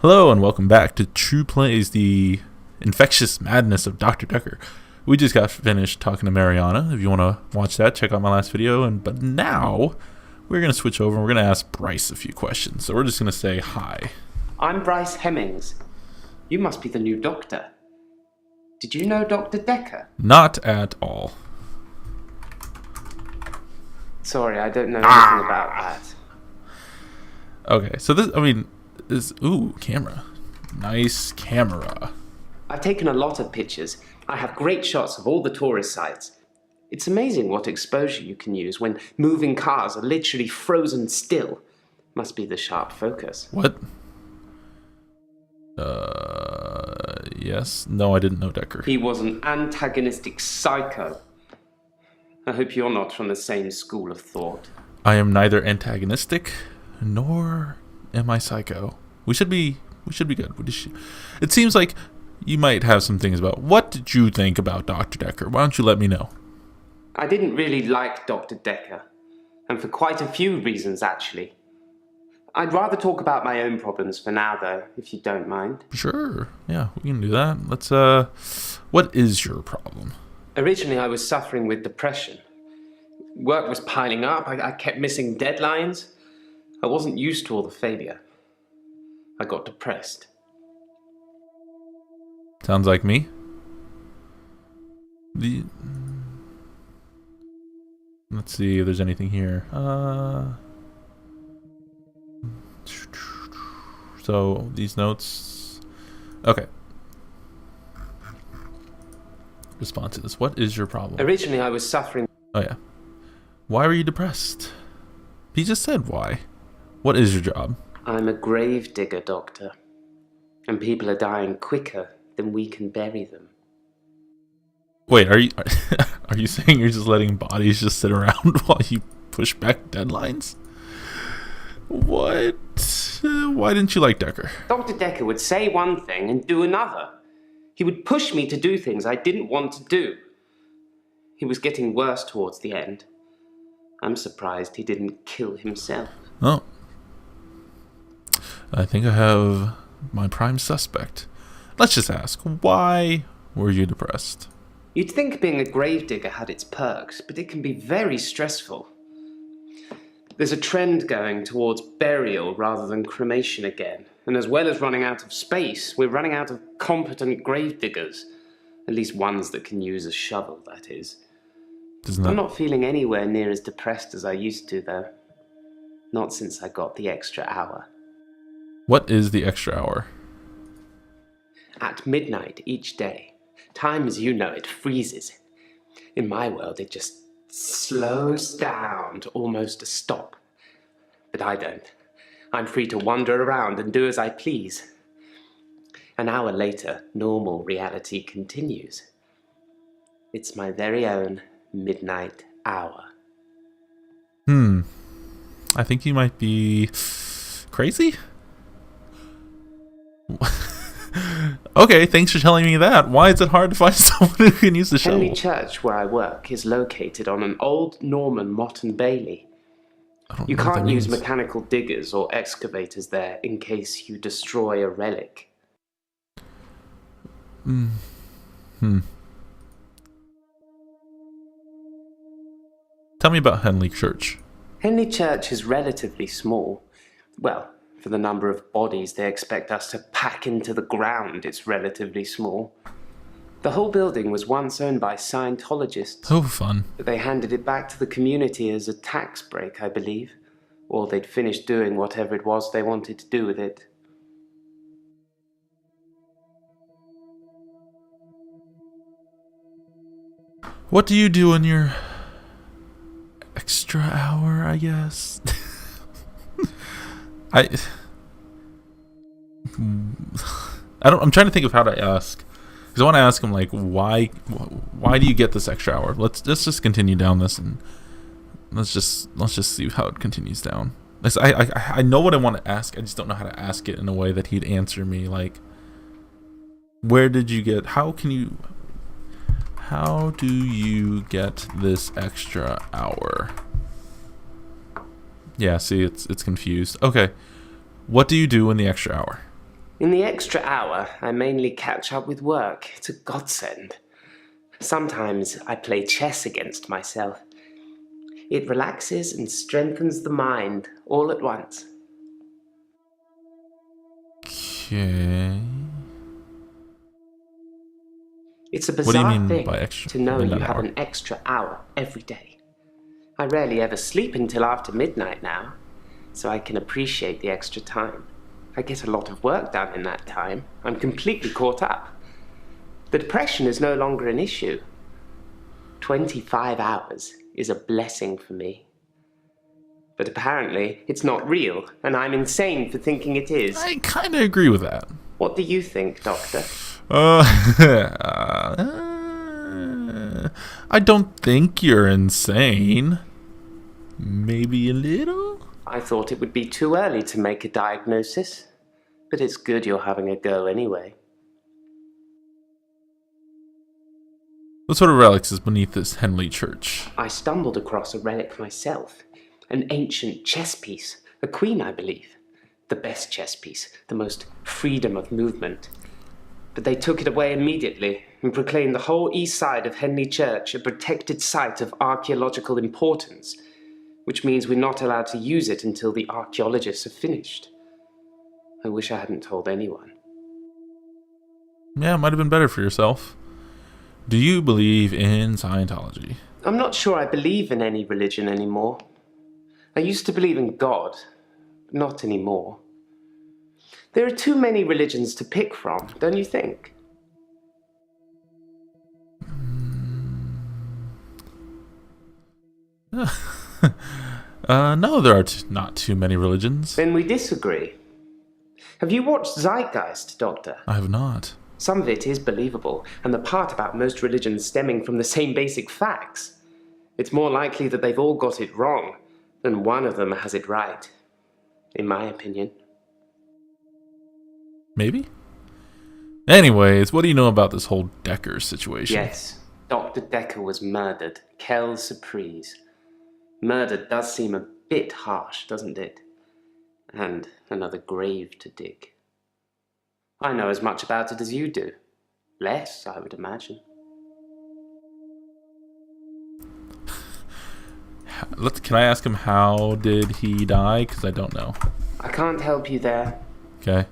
Hello and welcome back to True Plays, the infectious madness of Dr. Dekker. We just got finished talking to Mariana. If you want to watch that, check out my last video. But now we're going to switch over and we're going to ask Bryce a few questions. So we're just going to say hi. I'm Bryce Hemmings. You must be the new doctor. Did you know Dr. Dekker? Not at all. Sorry, I don't know anything about that. Okay, so ooh, camera. Nice camera. I've taken a lot of pictures. I have great shots of all the tourist sites. It's amazing what exposure you can use when moving cars are literally frozen still. Must be the sharp focus. What? Yes. No, I didn't know Dekker. He was an antagonistic psycho. I hope you're not from the same school of thought. I am neither antagonistic nor am I psycho. We should be good. It seems like you might have some things about. What did you think about Dr. Dekker? Why don't you let me know? I didn't really like Dr. Dekker, and for quite a few reasons, actually. I'd rather talk about my own problems for now, though, if you don't mind. Sure. Yeah, we can do that. Let's, what is your problem? Originally, I was suffering with depression. Work was piling up. I kept missing deadlines. I wasn't used to all the failure. I got depressed. Sounds like me. Let's see if there's anything here. So these notes. Okay. Responses. What is your problem? Originally, I was suffering. Oh yeah. Why were you depressed? He just said why. What is your job? I'm a grave digger, Doctor. And people are dying quicker than we can bury them. Wait, are you saying you're just letting bodies just sit around while you push back deadlines? What? Why didn't you like Dekker? Dr. Dekker would say one thing and do another. He would push me to do things I didn't want to do. He was getting worse towards the end. I'm surprised he didn't kill himself. Oh. I think I have my prime suspect. Let's just ask, why were you depressed? You'd think being a gravedigger had its perks, but it can be very stressful. There's a trend going towards burial rather than cremation again. And as well as running out of space, we're running out of competent gravediggers. At least ones that can use a shovel, that is. I'm not feeling anywhere near as depressed as I used to, though. Not since I got the extra hour. What is the extra hour? At midnight each day. Time as you know it freezes. In my world, it just slows down to almost a stop. But I don't. I'm free to wander around and do as I please. An hour later, normal reality continues. It's my very own midnight hour. I think you might be crazy? Okay, thanks for telling me that. Why is it hard to find someone who can use the shovel? Henley Church, where I work, is located on an old Norman Motte and Bailey. You can't use mechanical diggers or excavators there in case you destroy a relic. Tell me about Henley Church. Henley Church is relatively small. Well, for the number of bodies they expect us to pack into the ground, it's relatively small. The whole building was once owned by Scientologists. Oh, fun. But they handed it back to the community as a tax break, I believe. Or they'd finished doing whatever it was they wanted to do with it. What do you do in your extra hour, I guess? I'm trying to think of how to ask. Because I want to ask him, like, why do you get this extra hour? Let's just continue down this and let's just see how it continues down. I know what I want to ask. I just don't know how to ask it in a way that he'd answer me. Like, where did you get? How do you get this extra hour? Yeah, see, it's confused. Okay, what do you do in the extra hour? In the extra hour, I mainly catch up with work. It's a godsend. Sometimes I play chess against myself. It relaxes and strengthens the mind all at once. Okay. It's a What do you bizarre mean by thing extra? to know In you that have hour? an extra hour every day. I rarely ever sleep until after midnight now, so I can appreciate the extra time. I get a lot of work done in that time. I'm completely caught up. The depression is no longer an issue. 25 hours is a blessing for me. But apparently, it's not real, and I'm insane for thinking it is. I kind of agree with that. What do you think, Doctor? I don't think you're insane. Maybe a little? I thought it would be too early to make a diagnosis, but it's good you're having a go anyway. What sort of relics is beneath this Henley church? I stumbled across a relic myself. An ancient chess piece. A queen, I believe. The best chess piece. The most freedom of movement. But they took it away immediately and proclaimed the whole east side of Henley Church a protected site of archaeological importance, which means we're not allowed to use it until the archaeologists have finished. I wish I hadn't told anyone. Yeah, it might have been better for yourself. Do you believe in Scientology? I'm not sure I believe in any religion anymore. I used to believe in God, but not anymore. There are too many religions to pick from, don't you think? No, there are not too many religions. Then we disagree. Have you watched Zeitgeist, Doctor? I have not. Some of it is believable, and the part about most religions stemming from the same basic facts. It's more likely that they've all got it wrong than one of them has it right, in my opinion. Maybe? Anyways, what do you know about this whole Dekker situation? Yes, Dr. Dekker was murdered. Quelle surprise. Murder does seem a bit harsh, doesn't it? And another grave to dig. I know as much about it as you do. Less, I would imagine. Can I ask him how did he die? Because I don't know. I can't help you there. Okay.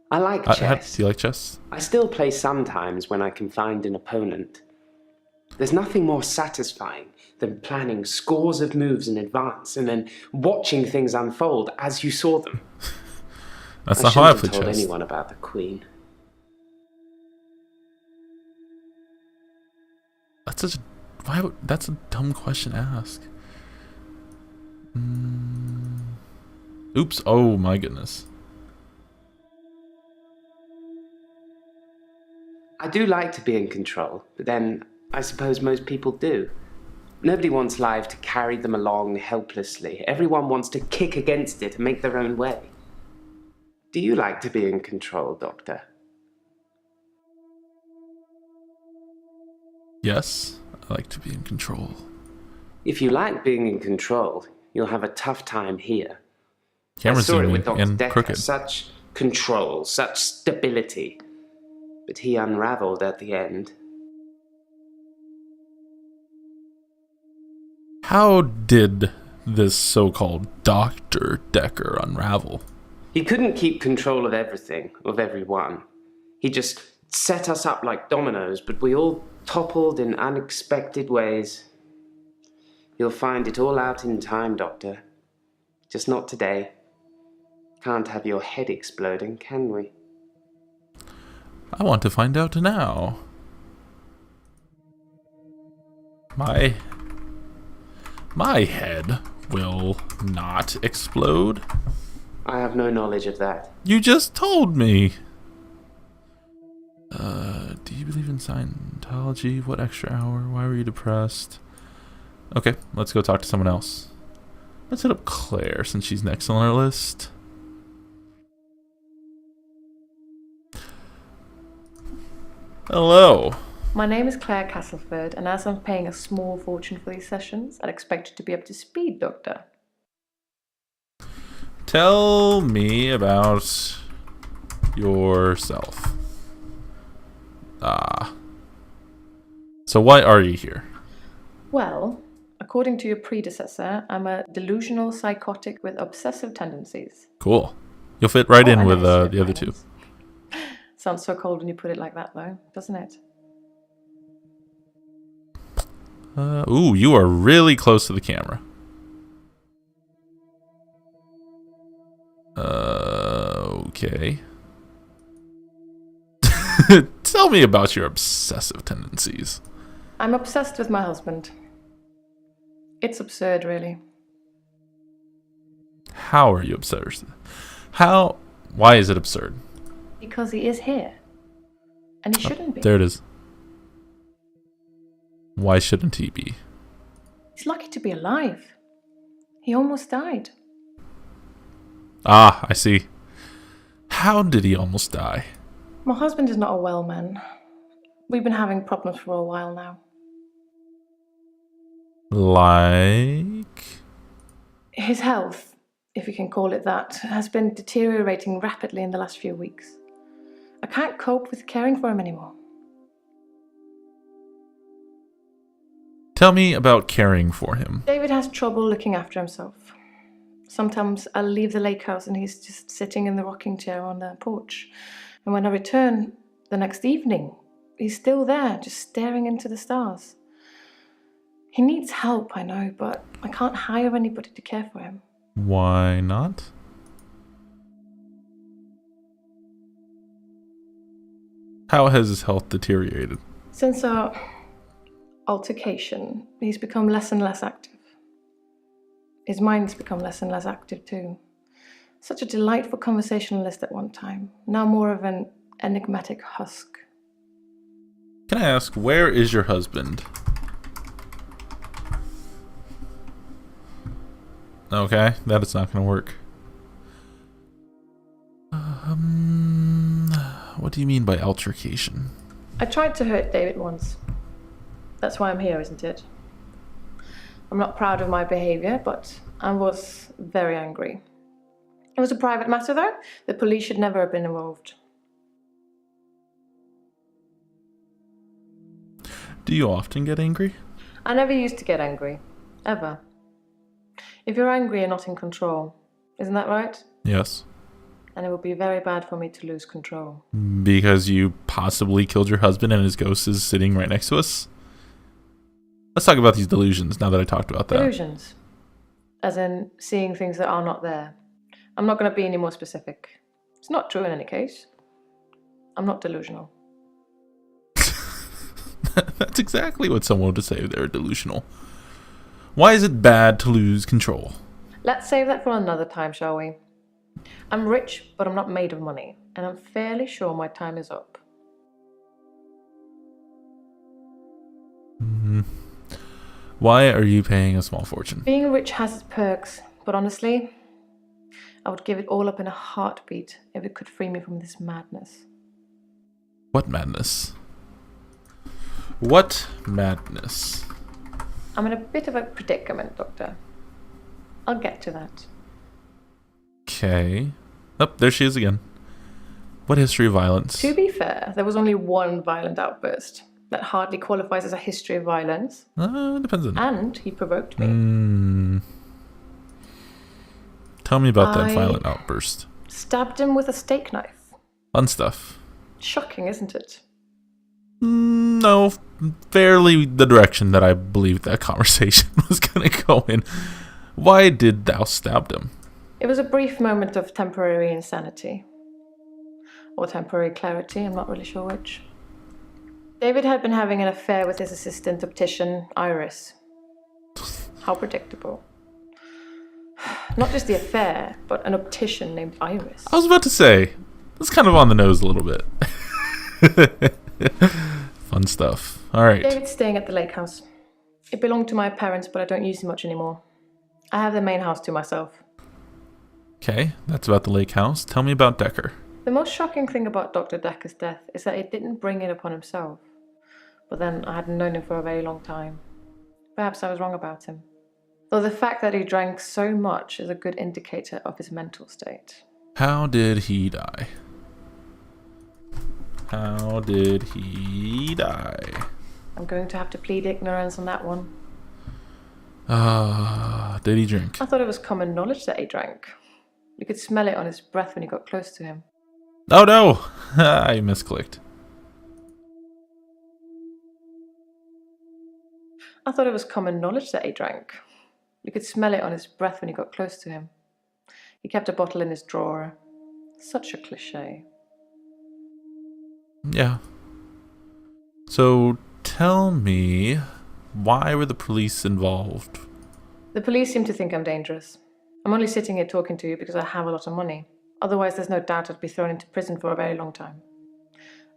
I like chess. Do you like chess? I still play sometimes when I can find an opponent. There's nothing more satisfying than planning scores of moves in advance and then watching things unfold as you saw them. That's not how I play shouldn't have told chess. anyone about the Queen. That's a dumb question to ask. Oops. Oh my goodness. I do like to be in control, but then I suppose most people do. Nobody wants life to carry them along helplessly. Everyone wants to kick against it and make their own way. Do you like to be in control, Doctor? Yes, I like to be in control. If you like being in control, you'll have a tough time here. Camera I saw it zooming with Dr. and Dekker. crooked. Such control, such stability. But he unraveled at the end. How did this so-called Dr. Dekker unravel? He couldn't keep control of everything, of everyone. He just set us up like dominoes, but we all toppled in unexpected ways. You'll find it all out in time, Doctor. Just not today. Can't have your head exploding, can we? I want to find out now. My head will not explode. I have no knowledge of that. You just told me. Do you believe in Scientology? What extra hour? Why were you depressed? Okay, let's go talk to someone else. Let's hit up Claire since she's next on our list. Hello. My name is Claire Castleford, and as I'm paying a small fortune for these sessions, I'd expect you to be up to speed, Doctor. Tell me about yourself. So why are you here? Well, according to your predecessor, I'm a delusional psychotic with obsessive tendencies. Cool. You'll fit right in and with a history of the other two. violence. Sounds so cold when you put it like that, though, doesn't it? Ooh, you are really close to the camera. Okay. Tell me about your obsessive tendencies. I'm obsessed with my husband. It's absurd, really. How are you obsessed? Why is it absurd? Because he is here. And he shouldn't be. There it is. Why shouldn't he be? He's lucky to be alive. He almost died. Ah, I see. How did he almost die? My husband is not a well man. We've been having problems for a while now. Like? His health, if you can call it that, has been deteriorating rapidly in the last few weeks. I can't cope with caring for him anymore. Tell me about caring for him. David has trouble looking after himself. Sometimes I'll leave the lake house and he's just sitting in the rocking chair on the porch. And when I return the next evening, he's still there, just staring into the stars. He needs help, I know, but I can't hire anybody to care for him. Why not? How has his health deteriorated? Since our altercation, he's become less and less active. His mind's become less and less active too. Such a delightful conversationalist at one time, now more of an enigmatic husk. Can I ask, where is your husband? Okay, that is not going to work. What do you mean by altercation? I tried to hurt David once. That's why I'm here, isn't it? I'm not proud of my behavior, but I was very angry. It was a private matter, though. The police should never have been involved. Do you often get angry? I never used to get angry. Ever. If you're angry, you're not in control. Isn't that right? Yes. And it would be very bad for me to lose control. Because you possibly killed your husband and his ghost is sitting right next to us? Let's talk about these delusions now that I talked about that. Delusions? As in seeing things that are not there. I'm not going to be any more specific. It's not true in any case. I'm not delusional. That's exactly what someone would say if they're delusional. Why is it bad to lose control? Let's save that for another time, shall we? I'm rich, but I'm not made of money, and I'm fairly sure my time is up. Why are you paying a small fortune? Being rich has its perks, but honestly, I would give it all up in a heartbeat if it could free me from this madness. What madness? What madness? I'm in a bit of a predicament, Doctor. I'll get to that. Okay. Oh, there she is again. What history of violence? To be fair, there was only one violent outburst. That hardly qualifies as a history of violence. Depends on. And he provoked me. Tell me about that violent outburst. Stabbed him with a steak knife. Fun stuff. Shocking, isn't it? No, fairly the direction that I believed that conversation was going to go in. Why did thou stab him? It was a brief moment of temporary insanity. Or temporary clarity, I'm not really sure which. David had been having an affair with his assistant optician, Iris. How predictable. Not just the affair, but an optician named Iris. I was about to say, that's kind of on the nose a little bit. Fun stuff. All right. David's staying at the lake house. It belonged to my parents, but I don't use it much anymore. I have the main house to myself. Okay, that's about the lake house. Tell me about Dekker. The most shocking thing about Dr. Dekker's death is that he didn't bring it upon himself. But then I hadn't known him for a very long time. Perhaps I was wrong about him. Though the fact that he drank so much is a good indicator of his mental state. How did he die? How did he die? I'm going to have to plead ignorance on that one. Did he drink? I thought it was common knowledge that he drank. You could smell it on his breath when you got close to him. Oh no! I misclicked. I thought it was common knowledge that he drank. You could smell it on his breath when you got close to him. He kept a bottle in his drawer. Such a cliché. Yeah. So tell me, why were the police involved? The police seem to think I'm dangerous. I'm only sitting here talking to you because I have a lot of money. Otherwise, there's no doubt I'd be thrown into prison for a very long time.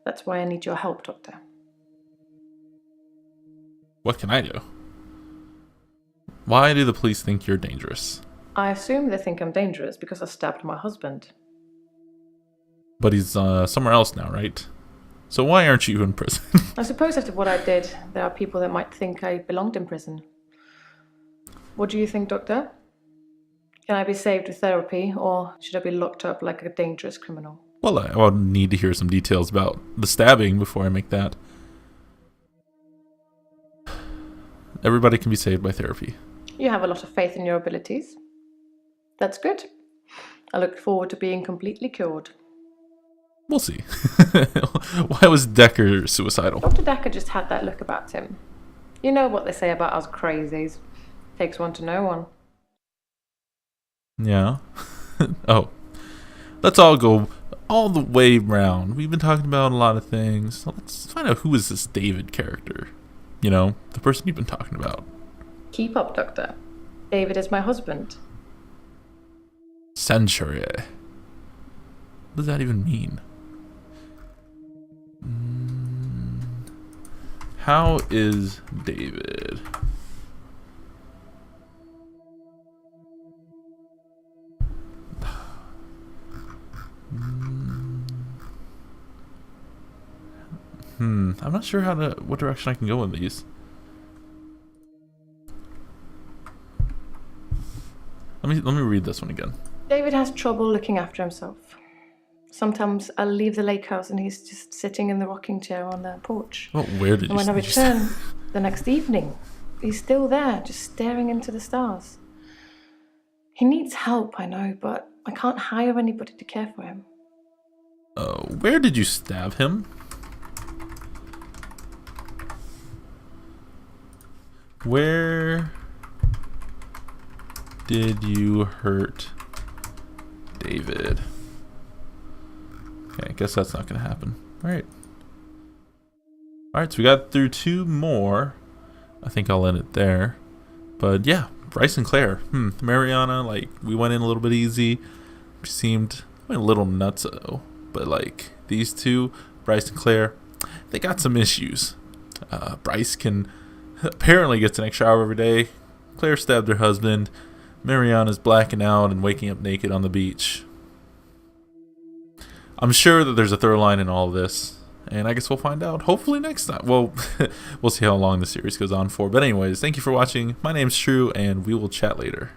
That's why I need your help, Doctor. What can I do? Why do the police think you're dangerous? I assume they think I'm dangerous because I stabbed my husband. But he's somewhere else now, right? So why aren't you in prison? I suppose after what I did, there are people that might think I belonged in prison. What do you think, Doctor? Can I be saved with therapy, or should I be locked up like a dangerous criminal? Well, I would need to hear some details about the stabbing before I make that. Everybody can be saved by therapy. You have a lot of faith in your abilities. That's good. I look forward to being completely cured. We'll see. Why was Dekker suicidal? Dr. Dekker just had that look about him. You know what they say about us crazies. Takes one to know one. Yeah. Oh. Let's all go all the way round. We've been talking about a lot of things. So let's find out who is this David character. You know, the person you've been talking about. Keep up, Doctor. David is my husband. Century. What does that even mean? How is David? I'm not sure what direction I can go in these. Let me read this one again. David has trouble looking after himself. Sometimes I'll leave the lake house and he's just sitting in the rocking chair on the porch. Oh, where did And when I you say? return the next evening, he's still there, just staring into the stars. He needs help, I know, but I can't hire anybody to care for him. Where did you stab him? Where did you hurt David? Okay, I guess that's not going to happen. Alright, so we got through 2 more. I think I'll end it there. But yeah, Bryce and Claire. Mariana, like, we went in a little bit easy. She seemed a little nutso. But, like, these two, Bryce and Claire, they got some issues. Bryce apparently gets an extra hour every day. Claire stabbed her husband. Mariana's blacking out and waking up naked on the beach. I'm sure that there's a third line in all of this, and I guess we'll find out hopefully next time. Well, we'll see how long the series goes on for. But anyways, thank you for watching. My name's Shrew, and we will chat later.